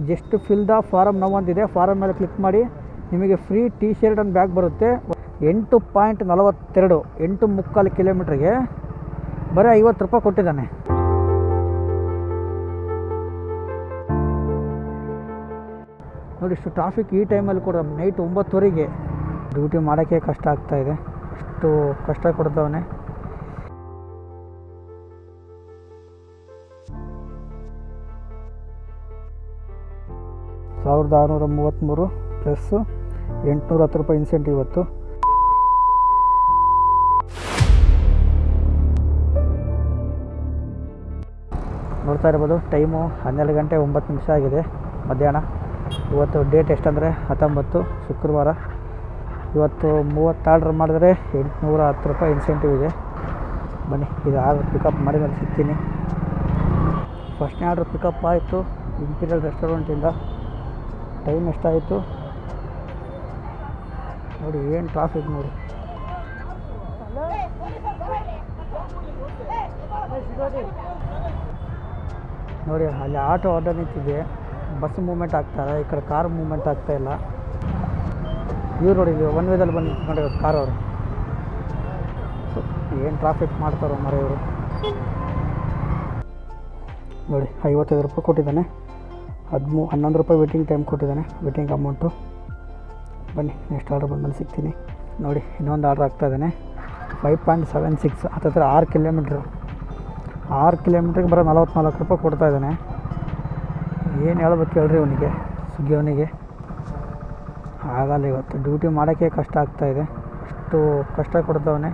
Just fill the form now ಅಂತಿದೆ. Farm ಮೇಲೆ click ಮಾಡಿ ನಿಮಗೆ free T shirt hand bag ಬರುತ್ತೆ. 8.42 8.75 ಕಿಲೋಮೀಟ್ರಿಗೆ ಬರೀ 50 ರೂಪಾಯಿ ಕೊಟ್ಟಿದ್ದಾನೆ. ನೋಡಿ ಇಷ್ಟು ಟ್ರಾಫಿಕ್ ಈ ಟೈಮಲ್ಲಿ ಕೂಡ ನೈಟ್ 9:00ವರೆಗೆ ಡ್ಯೂಟಿ ಮಾಡೋಕ್ಕೆ ಕಷ್ಟ ಆಗ್ತಾಯಿದೆ. ಅಷ್ಟು ಕಷ್ಟ ಕೊಡ್ತವನೆ. $1633 ಪ್ಲಸ್ $810 ಇನ್ಸೆಂಟಿವ್ ಇವತ್ತು. ನೋಡ್ತಾ ಇರ್ಬೋದು ಟೈಮು 12:09 ಆಗಿದೆ ಮಧ್ಯಾಹ್ನ. ಇವತ್ತು ಡೇಟ್ ಎಷ್ಟಂದರೆ 19 ಶುಕ್ರವಾರ. ಇವತ್ತು 30 ಆರ್ಡ್ರ್ ಮಾಡಿದ್ರೆ $810 ಇನ್ಸೆಂಟಿವ್ ಇದೆ. ಬನ್ನಿ ಇದು ಆರ್ಡ್ರ್ ಪಿಕಪ್ ಮಾಡಿ ಮೇಲೆ ಸಿಗ್ತೀನಿ. ಫಸ್ಟ್ನೇ ಆರ್ಡ್ರ್ ಪಿಕಪ್ ಆಯಿತು ಇಂಪೀರಿಯಲ್ ರೆಸ್ಟೋರೆಂಟಿಂದ. ಟೈಮ್ ಎಷ್ಟಾಯಿತು ನೋಡಿ, ಏನು ಟ್ರಾಫಿಕ್ ನೋಡಿ. ನೋಡಿ ಅಲ್ಲಿ ಆಟೋ ನಿಂತಿದೆ, ಬಸ್ ಮೂವ್ಮೆಂಟ್ ಆಗ್ತಾರೆ, ಈ ಕಡೆ ಕಾರ್ ಮೂವ್ಮೆಂಟ್ ಆಗ್ತಾಯಿಲ್ಲ. ಇವ್ರು ನೋಡಿ ಒನ್ ವೇದಲ್ಲಿ ಬಂದು ನೋಡಿ ಕಾರ್ ಅವರು ಏನು ಟ್ರಾಫಿಕ್ ಮಾಡ್ತಾರೋ ಮರ ಇವರು. ನೋಡಿ $55 ಕೊಟ್ಟಿದ್ದಾನೆ. 11 ರೂಪಾಯಿ ವೇಟಿಂಗ್ ಟೈಮ್ ಕೊಟ್ಟಿದ್ದಾನೆ, ವೇಟಿಂಗ್ ಅಮೌಂಟು. ಬನ್ನಿ ನೆಕ್ಸ್ಟ್ ಆರ್ಡ್ರ್ ಬಂದಮೇಲೆ ಸಿಗ್ತೀನಿ. ನೋಡಿ ಇನ್ನೊಂದು ಆರ್ಡ್ರ್ ಆಗ್ತಾಯಿದ್ದಾನೆ. 5.76 ಹತ್ತಿರ 6 ಕಿಲೋಮೀಟ್ರು. 6 ಕಿಲೋಮೀಟ್ರಿಗೆ ಬರೋ $44 ಕೊಡ್ತಾಯಿದ್ದಾನೆ. ಏನು ಹೇಳ್ಬೇಕು ಹೇಳ್ರಿ ಅವನಿಗೆ, ಸ್ವಿಗ್ಗಿ ಅವನಿಗೆ. ಆಗಲ್ಲ, ಇವತ್ತು ಡ್ಯೂಟಿ ಮಾಡೋಕ್ಕೆ ಕಷ್ಟ ಆಗ್ತಾಯಿದೆ. ಅಷ್ಟು ಕಷ್ಟ ಕೊಡ್ತವನೆ.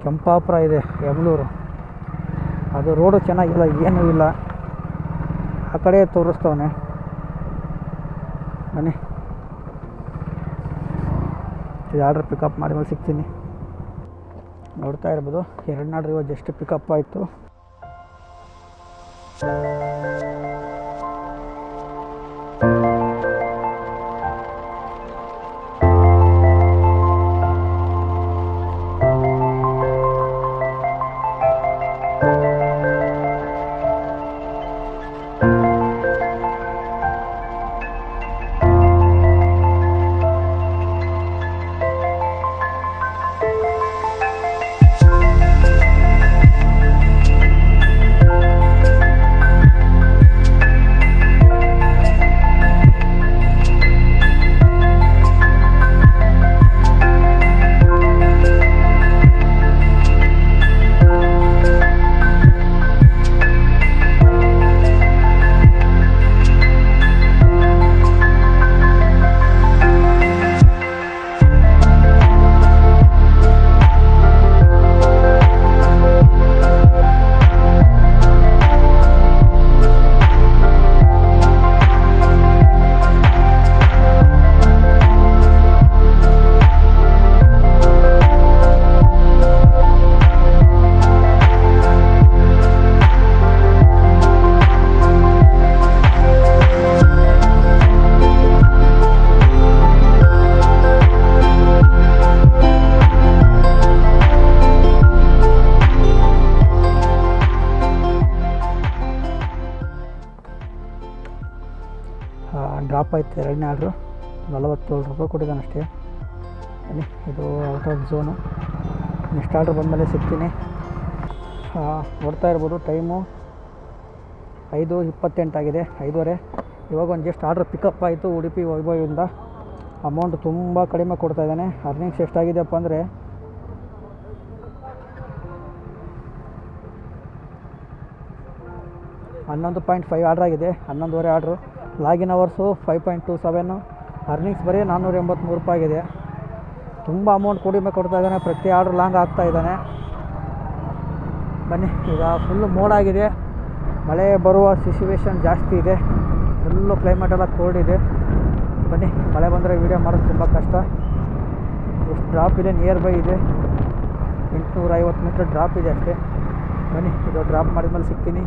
ಕೆಂಪಾಪುರ ಇದೆ ಯಮಲೂರು, ಅದು ರೋಡು ಚೆನ್ನಾಗಿಲ್ಲ, ಏನೂ ಇಲ್ಲ. ಆ ಕಡೆ ತೋರಿಸ್ತವನೆ. ಬನ್ನಿ ಇದು ಆರ್ಡ್ರ್ ಪಿಕಪ್ ಮಾಡಿ ಮೇಲೆ ಸಿಗ್ತೀನಿ. ನೋಡ್ತಾ ಇರ್ಬೋದು 2 ಆರ್ಡ್ರ್ ಇವತ್ತು ಜಸ್ಟ್ ಪಿಕಪ್ ಆಯಿತು. ಡ್ರಾಪ್ ಆಯಿತು 2ನೇ ಆರ್ಡ್ರು. $47 ಕೊಟ್ಟಿದ್ದಾನೆ ಅಷ್ಟೇ. ಬನ್ನಿ ಇದು out of zone. Next order ಬಂದಮೇಲೆ ಸಿಗ್ತೀನಿ. ನೋಡ್ತಾ ಇರ್ಬೋದು ಟೈಮು 5:28 ಆಗಿದೆ, 5:30. ಇವಾಗ ಒಂದು ಜಸ್ಟ್ ಆರ್ಡ್ರ್ ಪಿಕಪ್ ಆಯಿತು ಉಡುಪಿ ವೈಭವಿಂದ. ಅಮೌಂಟ್ ತುಂಬ ಕಡಿಮೆ ಕೊಡ್ತಾಯಿದ್ದಾನೆ. ಅರ್ನಿಂಗ್ಸ್ ಎಷ್ಟಾಗಿದೆಯಪ್ಪ ಅಂದರೆ $11.5 ಆರ್ಡ್ರ್ ಆಗಿದೆ, 11:30 ಆರ್ಡ್ರು. ಲಾಗಿನ್ ಅವರ್ಸು 5.27, ಅರ್ನಿಂಗ್ಸ್ ಬರೀ $483 ಆಗಿದೆ. ತುಂಬ ಅಮೌಂಟ್ ಕಡಿಮೆ ಕೊಡ್ತಾಯಿದ್ದಾನೆ. ಪ್ರತಿ ಆರ್ಡ್ರ್ ಲಾಂಗ್ ಆಗ್ತಾಯಿದ್ದಾನೆ. ಬನ್ನಿ ಈಗ ಫುಲ್ಲು ಮೋಡಾಗಿದೆ, ಮಳೆ ಬರುವ ಸಿಚುವೇಶನ್ ಜಾಸ್ತಿ ಇದೆ. ಫುಲ್ಲು ಕ್ಲೈಮೇಟೆಲ್ಲ ಕೋಲ್ಡ್ ಇದೆ. ಬನ್ನಿ ಮಳೆ ಬಂದರೆ ವೀಡಿಯೋ ಮಾಡೋದು ತುಂಬ ಕಷ್ಟ. ಎಷ್ಟು ಡ್ರಾಪ್ ಇದೆ, ನಿಯರ್ ಬೈ ಇದೆ, 850 ಮೀಟ್ರ್ ಡ್ರಾಪ್ ಇದೆ ಅಷ್ಟೇ. ಬನ್ನಿ ಇದು ಡ್ರಾಪ್ ಮಾಡಿದ್ಮೇಲೆ ಸಿಗ್ತೀನಿ.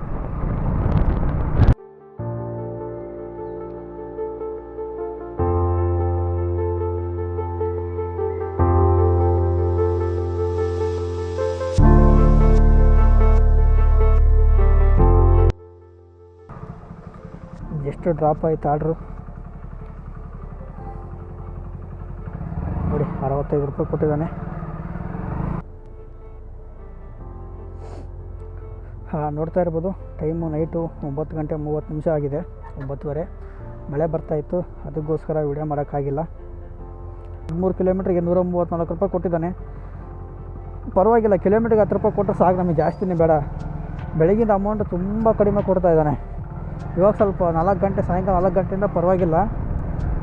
ಜಸ್ಟ್ ಡ್ರಾಪ್ ಆಯ್ತು ಆರ್ಡ್ರು. ನೋಡಿ 65 ರೂಪಾಯಿ ಕೊಟ್ಟಿದ್ದಾನೆ. ನೋಡ್ತಾ ಇರ್ಬೋದು ಟೈಮು ನೈಟು 9 ಗಂಟೆ 30 ನಿಮಿಷ ಆಗಿದೆ, 9:30. ಮಳೆ ಬರ್ತಾಯಿತ್ತು, ಅದಕ್ಕೋಸ್ಕರ ವಿಡಿಯೋ ಮಾಡೋಕ್ಕಾಗಿಲ್ಲ. 13 ಕಿಲೋಮೀಟ್ರಿಗೆ 134 ರೂಪಾಯಿ ಕೊಟ್ಟಿದ್ದಾನೆ. ಪರವಾಗಿಲ್ಲ, ಕಿಲೋಮೀಟ್ರಿಗೆ 10 ರೂಪಾಯಿ ಕೊಟ್ಟರೆ ಸಾಕು, ನಮಗೆ ಜಾಸ್ತಿನೇ ಬೇಡ. ಬೆಳಗಿನ ಅಮೌಂಟ್ ತುಂಬ ಕಡಿಮೆ ಕೊಡ್ತಾ ಇದ್ದಾನೆ. ಇವಾಗ ಸ್ವಲ್ಪ 4 ಗಂಟೆ, ಸಾಯಂಕಾಲ 4 ಗಂಟೆಯಿಂದ ಪರವಾಗಿಲ್ಲ.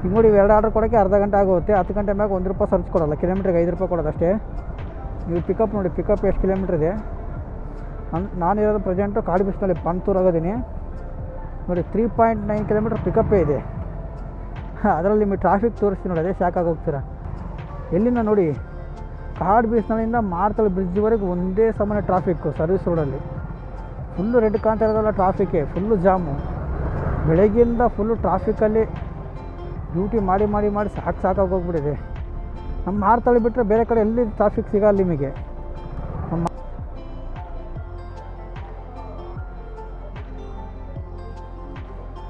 ಈಗ ನೋಡಿ, 2 ಆರ್ಡ್ರ್ ಕೊಡೋಕ್ಕೆ ಅರ್ಧ ಗಂಟೆ ಆಗುತ್ತೆ. 10 ಗಂಟೆ ಮ್ಯಾಗ 1 ರೂಪಾಯಿ ಸರ್ಚ್ ಕೊಡೋಲ್ಲ, ಕಿಲೋಮೀಟ್ರಿಗೆ 5 ರೂಪಾಯಿ ಕೊಡೋದು ಅಷ್ಟೇ. ನೀವು ಪಿಕಪ್ ನೋಡಿ, ಪಿಕಪ್ ಎಷ್ಟು ಕಿಲೋಮೀಟ್ರ್ ಇದೆ. ನಾನಿರೋದು ಪ್ರೆಸೆಂಟು ಕಾಡುಬಿಸ್ನಲ್ಲಿ ಪಂತೂರು ಆಗೋದೀನಿ. ನೋಡಿ 3.9 ಕಿಲೋಮೀಟ್ರ್ ಪಿಕಪ್ಪೇ ಇದೆ. ಅದರಲ್ಲಿ ನಿಮಗೆ ಟ್ರಾಫಿಕ್ ತೋರಿಸ್ತೀನಿ ನೋಡಿ, ಅದೇ ಶಾಕಾಗಿ ಹೋಗ್ತೀರಾ. ಎಲ್ಲಿಂದ ನೋಡಿ, ಕಾಡುಬಿಸ್ನಳ್ಳಿಯಿಂದ ಮಾರ್ತಳ್ಳಿ ಬ್ರಿಡ್ಜ್ವರೆಗೆ ಒಂದೇ ಸಮಾನ ಟ್ರಾಫಿಕ್ಕು. ಸರ್ವಿಸ್ ರೋಡಲ್ಲಿ ಫುಲ್ಲು ರೆಡ್ ಕಾಣ್ತಾ ಇರೋದಲ್ಲ, ಟ್ರಾಫಿಕ್ಕೇ ಫುಲ್ಲು ಜಾಮು. ಬೆಳಗ್ಗೆಯಿಂದ ಫುಲ್ಲು ಟ್ರಾಫಿಕಲ್ಲಿ ಡ್ಯೂಟಿ ಮಾಡಿ ಮಾಡಿ ಮಾಡಿ ಸಾಕಾಗಿ ಹೋಗ್ಬಿಟ್ಟಿದೆ. ನಮ್ಮ ಮಾರ್ತಳ್ಳಿ ಬಿಟ್ಟರೆ ಬೇರೆ ಕಡೆ ಎಲ್ಲಿ ಟ್ರಾಫಿಕ್ ಸಿಗಲ್ಲ ನಿಮಗೆ. ನಮ್ಮ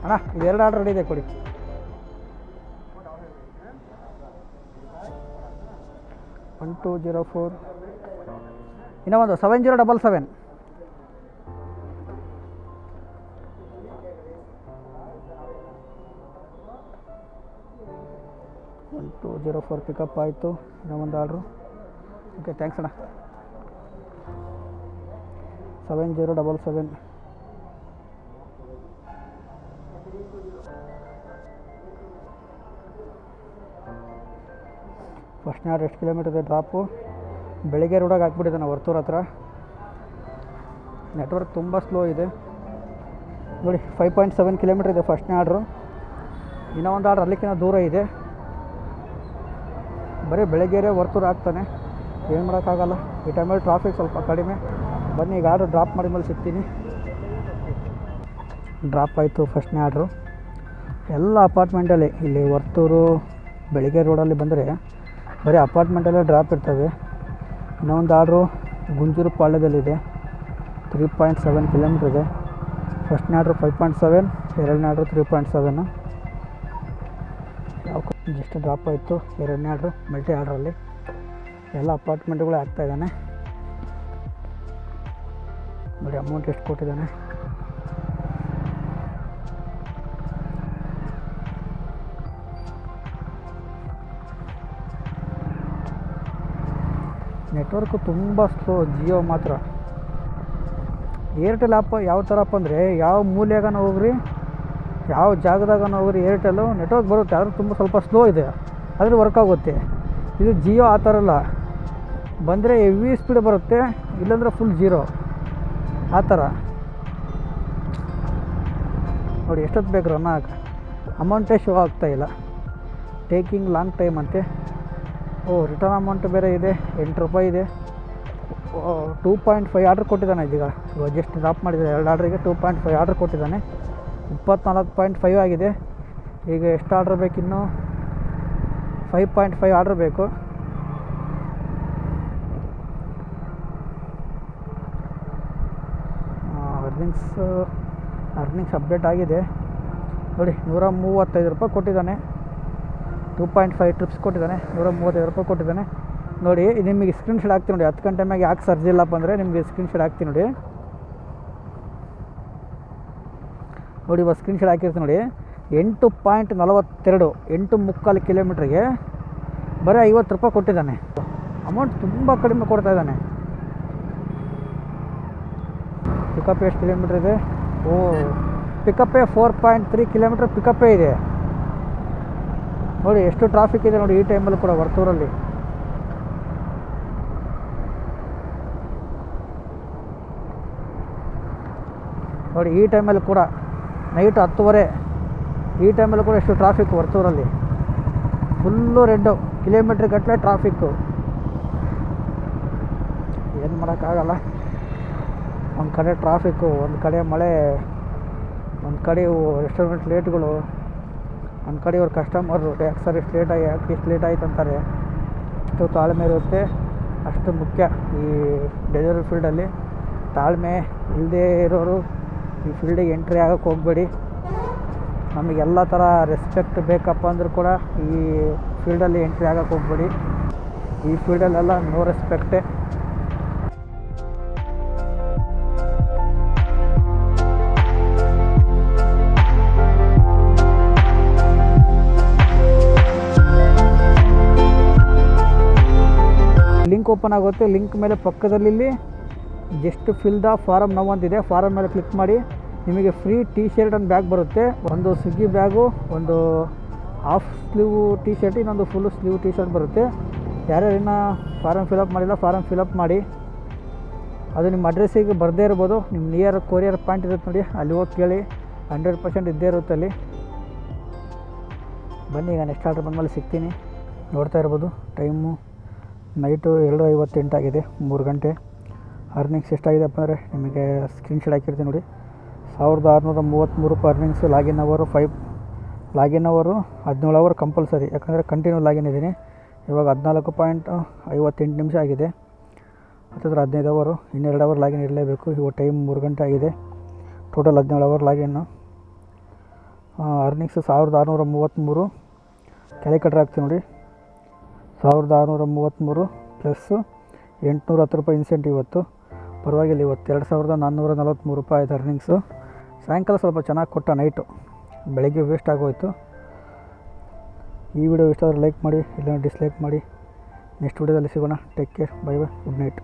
ಅಣ್ಣ ಇದು 2 ಆರ್ಡ್ರ್ ರೆಡಿ ಇದೆ, ಕೊಡಿ. 1204 ಇನ್ನೂ ಒಂದು 7077. ಒನ್ 204 ಪಿಕಪ್ ಆಯಿತು. ಇನ್ನೂ ಒಂದು ಆರ್ಡ್ರು. ಓಕೆ, ಥ್ಯಾಂಕ್ಸ್ ಅಣ್ಣ. 7077. ಫಸ್ಟ್ನೇ ಆರ್ಡ್ರ್ ಎಷ್ಟು ಕಿಲೋಮೀಟರ್ ಇದೆ ಡ್ರಾಪು. ಬೆಳಗ್ಗೆ ರೋಡಾಗಿ ಹಾಕ್ಬಿಟ್ಟಿದ್ದಾನೆ ವರ್ತೂರ್ ಹತ್ರ. ನೆಟ್ವರ್ಕ್ ತುಂಬ ಸ್ಲೋ ಇದೆ ನೋಡಿ. 5.7 ಕಿಲೋಮೀಟರ್ ಇದೆ ಫಸ್ಟ್ನೇ ಆರ್ಡ್ರು. ಇನ್ನೂ ಒಂದು ಆರ್ಡ್ರ್ ಅಲ್ಲಿಕ್ಕಿಂತ ದೂರ ಇದೆ. ಬರೀ ಬೆಳಗ್ಗೆರೆ ವರ್ತೂರು ಆಗ್ತಾನೆ, ಏನು ಮಾಡೋಕ್ಕಾಗಲ್ಲ. ಈ ಟೈಮಲ್ಲಿ ಟ್ರಾಫಿಕ್ ಸ್ವಲ್ಪ ಕಡಿಮೆ. ಬನ್ನಿ, ಈಗ ಆರ್ಡ್ರ್ ಡ್ರಾಪ್ ಮಾಡಿ ಮೇಲೆ ಸಿಗ್ತೀನಿ. ಡ್ರಾಪ್ ಆಯಿತು ಫಸ್ಟ್ನೇ ಆರ್ಡ್ರು. ಎಲ್ಲ ಅಪಾರ್ಟ್ಮೆಂಟಲ್ಲಿ, ಇಲ್ಲಿ ವರ್ತೂರು ಬೆಳಗ್ಗೆ ರೋಡಲ್ಲಿ ಬಂದರೆ ಬರೀ ಅಪಾರ್ಟ್ಮೆಂಟಲ್ಲೇ ಡ್ರಾಪ್ ಇರ್ತವೆ. ಇನ್ನೂ ಒಂದು ಆರ್ಡ್ರು ಗುಂಜೂರು ಪಾಳ್ಯದಲ್ಲಿದೆ, 3.7 ಕಿಲೋಮೀಟ್ರ್ ಇದೆ. ಫಸ್ಟ್ನೇ ಆರ್ಡ್ರು 5.7, ಎರಡನೇ ಆರ್ಡ್ರು 3.7. ಜಸ್ಟ್ ಡ್ರಾಪ್ ಆಯಿತು ಎರಡನೇ ಆರ್ಡ್ರು ಮಲ್ಟಿ ಆರ್ಡ್ರಲ್ಲಿ. ಎಲ್ಲ ಅಪಾರ್ಟ್ಮೆಂಟ್ಗಳೇ ಆಗ್ತಾಯಿದ್ದಾನೆ ನೋಡಿ. ಅಮೌಂಟ್ ಎಷ್ಟು ಕೊಟ್ಟಿದ್ದಾನೆ. ನೆಟ್ವರ್ಕು ತುಂಬ ಸ್ಲೋ ಜಿಯೋ ಮಾತ್ರ. ಏರ್ಟೆಲ್ ಆ್ಯಪ್ ಯಾವ ಥರಪ್ಪ ಅಂದರೆ, ಯಾವ ಮೂಲೆಯಾಗನ ಹೋಗ್ರಿ, ಯಾವ ಜಾಗದಾಗನ ಹೋಗ್ರಿ, ಏರ್ಟೆಲ್ಲು ನೆಟ್ವರ್ಕ್ ಬರುತ್ತೆ. ಆದರೂ ತುಂಬ ಸ್ವಲ್ಪ ಸ್ಲೋ ಇದೆ, ಆದರೆ ವರ್ಕ್ ಆಗುತ್ತೆ. ಇದು ಜಿಯೋ ಆ ಥರ ಅಲ್ಲ, ಬಂದರೆ ಹೆವಿ ಸ್ಪೀಡ್ ಬರುತ್ತೆ, ಇಲ್ಲಾಂದರೆ ಫುಲ್ ಜೀರೋ ಆ ಥರ ನೋಡಿ. ಎಷ್ಟೊತ್ತು ಬೇಕು ರನ್ ಆಗ, ಅಮೌಂಟೇ ಶೋ ಆಗ್ತಾಯಿಲ್ಲ. ಟೇಕಿಂಗ್ ಲಾಂಗ್ ಟೈಮ್ ಅಂತೆ. ರಿಟರ್ನ್ ಅಮೌಂಟ್ ಬೇರೆ ಇದೆ, 8 ರೂಪಾಯಿ ಇದೆ. 2.5 ಆರ್ಡ್ರ್ ಕೊಟ್ಟಿದ್ದಾನೆ ಇದೀಗ. ಜಸ್ಟ್ ಡ್ರಾಪ್ ಮಾಡಿದ್ದಾರೆ 2 ಆರ್ಡ್ರಿಗೆ 2.5 ಆರ್ಡ್ರ್ ಕೊಟ್ಟಿದ್ದಾನೆ. 24.5 ಆಗಿದೆ. ಈಗ ಎಷ್ಟು ಆರ್ಡ್ರ್ ಬೇಕಿನ್ನು? 5.5 ಆರ್ಡ್ರ್ ಬೇಕು. ಅರ್ನಿಂಗ್ಸ್ ಅಪ್ಡೇಟ್ ಆಗಿದೆ ನೋಡಿ. 135 ರೂಪಾಯಿ ಕೊಟ್ಟಿದ್ದಾನೆ. 2.5 ಟ್ರಿಪ್ಸ್ ಕೊಟ್ಟಿದ್ದಾನೆ. 135 ರೂಪಾಯಿ ಕೊಟ್ಟಿದ್ದಾನೆ ನೋಡಿ. ನಿಮಗೆ ಸ್ಕ್ರೀನ್ಶಾಟ್ ಹಾಕ್ತೀನಿ ನೋಡಿ. 10 ಗಂಟೆ ಮ್ಯಾಗೆ ಯಾಕೆ ಸರ್ಜ್ ಇಲ್ಲಪ್ಪ ಅಂದರೆ ನಿಮಗೆ ಸ್ಕ್ರೀನ್ಶಾಟ್ ಹಾಕ್ತೀನಿ ನೋಡಿ. ಇವಾಗ ಸ್ಕ್ರೀನ್ಶಾಟ್ ಹಾಕಿರ್ತೀನಿ ನೋಡಿ. 8.42 8.75 ಕಿಲೋಮೀಟ್ರಿಗೆ ಬರೀ 50 ರೂಪಾಯಿ ಕೊಟ್ಟಿದ್ದಾನೆ. ಅಮೌಂಟ್ ತುಂಬ ಕಡಿಮೆ ಕೊಡ್ತಾ ಇದ್ದಾನೆ. ಪಿಕಪ್ ಎಷ್ಟು ಕಿಲೋಮೀಟ್ರ್ ಇದೆ? ಪಿಕಪ್ಪೇ 4.3 ಕಿಲೋಮೀಟ್ರ್ ಪಿಕಪ್ಪೇ ಇದೆ ನೋಡಿ. ಎಷ್ಟು ಟ್ರಾಫಿಕ್ ಇದೆ ನೋಡಿ ಈ ಟೈಮಲ್ಲಿ ಕೂಡ ವರ್ತೂರಲ್ಲಿ. ನೋಡಿ ಈ ಟೈಮಲ್ಲಿ ಕೂಡ ನೈಟ್ 10:30 ಈ ಟೈಮಲ್ಲಿ ಕೂಡ ಎಷ್ಟು ಟ್ರಾಫಿಕ್ ವರ್ತೂರಲ್ಲಿ. ಫುಲ್ಲು ರೆಡ್ಡು, ಕಿಲೋಮೀಟ್ರ್ ಗಟ್ಟಲೆ ಟ್ರಾಫಿಕ್ಕು. ಏನು ಮಾಡೋಕ್ಕಾಗಲ್ಲ. ಒಂದು ಕಡೆ ಟ್ರಾಫಿಕ್ಕು, ಒಂದು ಕಡೆ ಮಳೆ, ಒಂದು ಕಡೆ ರೆಸ್ಟೋರೆಂಟ್ ಲೇಟ್ಗಳು, ಒಂದು ಕಡೆ ಇವ್ರ ಕಸ್ಟಮರು ಯಾಕೆ ಸರ್ ಇಷ್ಟು ಲೇಟಾಗಿ ಯಾಕೆ ಇಷ್ಟು ಲೇಟ್ ಆಯ್ತು ಅಂತಾರೆ. ಅಷ್ಟು ತಾಳ್ಮೆ ಇರುತ್ತೆ, ಅಷ್ಟು ಮುಖ್ಯ ಈ ಡೆಲಿವರಿ ಫೀಲ್ಡಲ್ಲಿ. ತಾಳ್ಮೆ ಇಲ್ಲದೇ ಇರೋರು ಈ ಫೀಲ್ಡಿಗೆ ಎಂಟ್ರಿ ಆಗೋಕ್ಕೆ ಹೋಗಬೇಡಿ. ನಮಗೆಲ್ಲ ಥರ ರೆಸ್ಪೆಕ್ಟ್ ಬೇಕಪ್ಪ ಅಂದರೂ ಕೂಡ ಈ ಫೀಲ್ಡಲ್ಲಿ ಎಂಟ್ರಿ ಆಗೋಕ್ಕೆ ಹೋಗ್ಬೇಡಿ. ಈ ಫೀಲ್ಡಲ್ಲೆಲ್ಲ ನೋ ರೆಸ್ಪೆಕ್ಟೇ. ಲಿಂಕ್ ಓಪನ್ ಆಗುತ್ತೆ. ಲಿಂಕ್ ಮೇಲೆ ಪಕ್ಕದಲ್ಲಿ ಇಲ್ಲಿ just fill the form now ಅಂತಿದೆ. ಫಾರಮ್ ಮೇಲೆ ಕ್ಲಿಕ್ ಮಾಡಿ ನಿಮಗೆ free T shirt hand bag ಬರುತ್ತೆ. ಒಂದು ಸ್ವಿಗ್ಗಿ ಬ್ಯಾಗು, ಒಂದು ಹಾಫ್ ಸ್ಲೀವ್ ಟೀ ಶರ್ಟ್, ಇನ್ನೊಂದು ಫುಲ್ ಸ್ಲೀವ್ ಟೀ ಶರ್ಟ್ ಬರುತ್ತೆ. ಯಾರ್ಯಾರು ಇನ್ನೂ ಫಾರಮ್ ಫಿಲಪ್ ಮಾಡಿಲ್ಲ ಫಾರಮ್ ಫಿಲಪ್ ಮಾಡಿ. ಅದು ನಿಮ್ಮ ಅಡ್ರೆಸ್ಸಿಗೆ ಬರದೇ ಇರ್ಬೋದು. ನಿಮ್ಮ ನಿಯರ್ ಕೊರಿಯರ್ ಪಾಯಿಂಟ್ ಇರುತ್ತೆ ನೋಡಿ, ಅಲ್ಲಿ ಹೋಗಿ ಕೇಳಿ, 100% ಇದ್ದೇ ಇರುತ್ತೆ ಅಲ್ಲಿ. ಬನ್ನಿ ಈಗ ನೆಕ್ಸ್ಟ್ ಆರ್ಡ್ರ್ ಬಂದಮೇಲೆ ಸಿಗ್ತೀನಿ. ನೋಡ್ತಾ ಇರ್ಬೋದು ಟೈಮು ನೈಟು 2:58 ಆಗಿದೆ, 3 ಗಂಟೆ. ಅರ್ನಿಂಗ್ಸ್ ಎಷ್ಟಾಗಿದೆಪ್ಪ ಅಂದರೆ ನಿಮಗೆ ಸ್ಕ್ರೀನ್ಶಾಟ್ ಹಾಕಿರ್ತೀನಿ ನೋಡಿ. 1633 ರೂಪಾಯಿ ಅರ್ನಿಂಗ್ಸು. ಲಾಗಿನ್ ಅವರು 17 ಅವರ್ ಕಂಪಲ್ಸರಿ, ಯಾಕಂದರೆ ಕಂಟಿನ್ಯೂ ಲಾಗಿನ್ ಇದ್ದೀನಿ. ಇವಾಗ 14.58 ನಿಮಿಷ ಆಗಿದೆ. ಹತ್ತಿರ 15 ಅವರು, ಇನ್ನು 2 ಅವರ್ ಲಾಗಿನ್ ಇರಲೇಬೇಕು. ಇವಾಗ ಟೈಮ್ 3 ಗಂಟೆ ಆಗಿದೆ. Total 17 hour ಲಾಗಿನ್ನು. ಅರ್ನಿಂಗ್ಸು 1633. ಕ್ಯಾಲ್ಕುಲೇಟರ್ ಹಾಕ್ತೀನಿ ನೋಡಿ. 1633 ಪ್ಲಸ್ 810 ರೂಪಾಯಿ ಇನ್ಸೆಂಟಿವ್ ಇವತ್ತು. ಪರವಾಗಿಲ್ಲ, ಇವತ್ತು 2443 ರೂಪಾಯಿ ಆಯ್ತು ಅರ್ನಿಂಗ್ಸು. ಸಾಯಂಕಾಲ ಸ್ವಲ್ಪ ಚೆನ್ನಾಗಿ ಕೊಟ್ಟ, ನೈಟು ಬೆಳಗ್ಗೆ ವೇಸ್ಟ್ ಆಗೋಯ್ತು. ಈ ವಿಡಿಯೋ ಇಷ್ಟ ಆದರೆ ಲೈಕ್ ಮಾಡಿ, ಇಲ್ಲ ಡಿಸ್ಲೈಕ್ ಮಾಡಿ. ನೆಕ್ಸ್ಟ್ ವಿಡಿಯೋದಲ್ಲಿ ಸಿಗೋಣ. Take care, bye bye, good night.